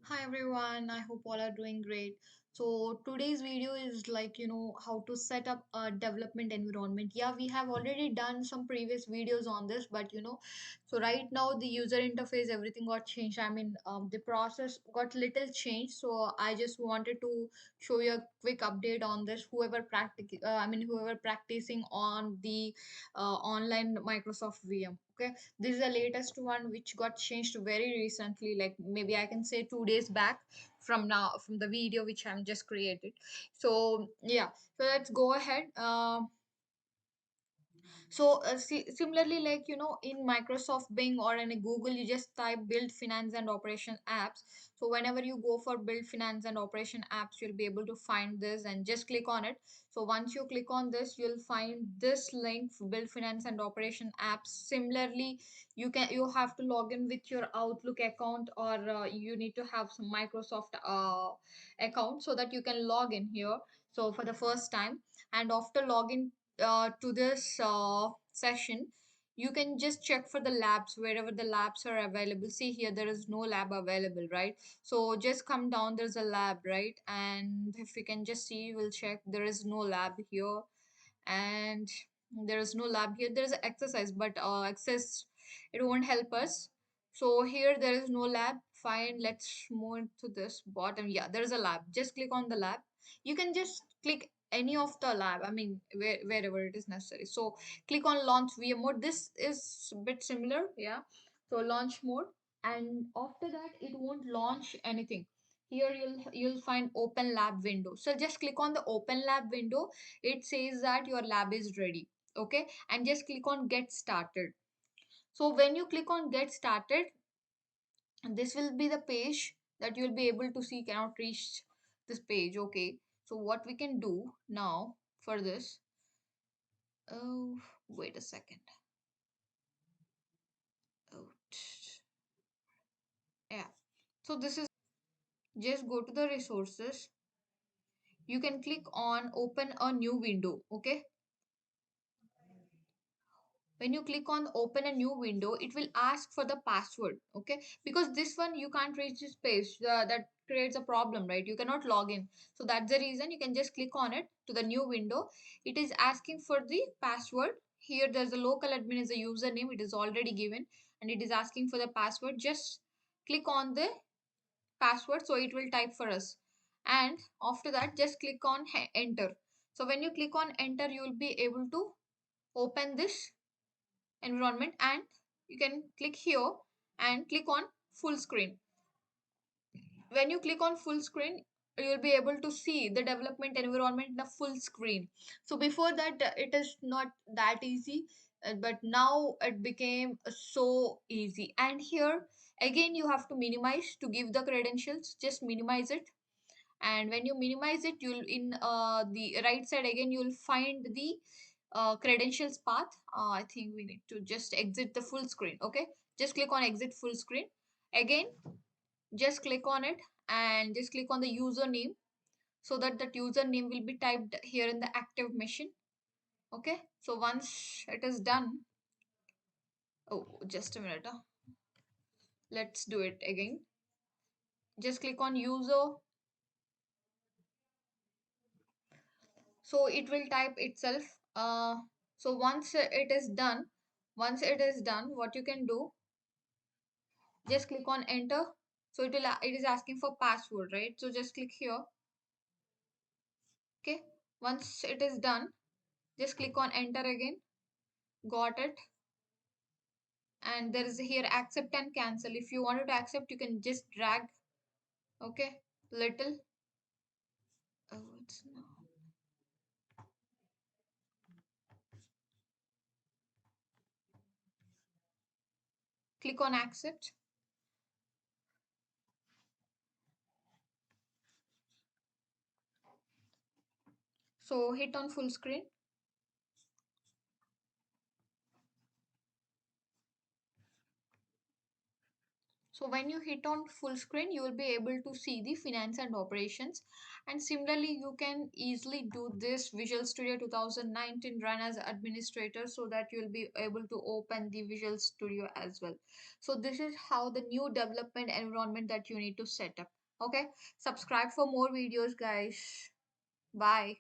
Hi everyone, I hope all are doing great. So today's video is like how to set up a development environment. Yeah, we have already done some previous videos on this, but so right now the user interface everything got changed. The process got little changed. So I just wanted to show you a quick update on this. Whoever practicing on the online Microsoft VM. Okay, this is the latest one which got changed very recently, like maybe I can say 2 days back from the video which I'm just created. So yeah, so let's go ahead. Similarly, like in Microsoft Bing or in a Google, you just type build finance and operation apps. So whenever you go for build finance and operation apps, you'll be able to find this and just click on it. So once you click on this, you'll find this link for build finance and operation apps. Similarly, you have to log in with your Outlook account, or you need to have some Microsoft account so that you can log in here. So for the first time, and after login to this session, you can just check for the labs wherever the labs are available. See here, there is no lab available, right? So just come down, there's a lab, right? And if you can just see, we'll check, there is no lab here. And there is no lab here. There is an exercise, but access, it won't help us. So here there is no lab. Fine, let's move to this bottom. Yeah, there is a lab. Just click on the lab. You can just click any of the lab, wherever it is necessary. So click on launch VM mode. This is a bit similar, yeah. So launch mode, and after that it won't launch anything. Here you'll find open lab window. So just click on the open lab window. It says that your lab is ready. Okay, and just click on get started. So when you click on get started, this will be the page that you'll be able to see. Cannot reach this page. Okay, so what we can do now for this, oh, wait a second. Oh, yeah, so this is, just go to the resources. You can click on open a new window. Okay, when you click on open a new window, it will ask for the password. Okay, because this one you can't reach this page, that creates a problem, right? You cannot log in. So that's the reason you can just click on it to the new window. It is asking for the password. Here there's a local admin is a username, it is already given, and it is asking for the password. Just click on the password, so it will type for us. And after that, just click on enter. So when you click on enter, you will be able to open this environment, and you can click here and click on full screen. When you click on full screen, you'll be able to see the development environment in a full screen. So before that, it is not that easy, but now it became so easy. And here again, you have to minimize to give the credentials. Just minimize it, and when you minimize it, you'll in the right side again, you'll find the credentials path. I think we need to just exit the full screen. Okay, just click on exit full screen. Again, just click on it and just click on the username, so that that username will be typed here in the active machine. Okay, so once it is done, oh, just a minute, let's do it again. Just click on user. So it will type itself. So once it is done, what you can do, just click on enter. So it is asking for password, right? So just click here. Okay, once it is done, just click on enter again. Got it. And there is here accept and cancel. If you wanted to accept, you can just drag, okay, little. Oh, it's not. Click on accept. So hit on full screen. So when you hit on full screen, you will be able to see the finance and operations. And similarly, you can easily do this Visual Studio 2019 run as administrator, so that you will be able to open the Visual Studio as well. So this is how the new development environment that you need to set up. Okay, subscribe for more videos, guys. Bye.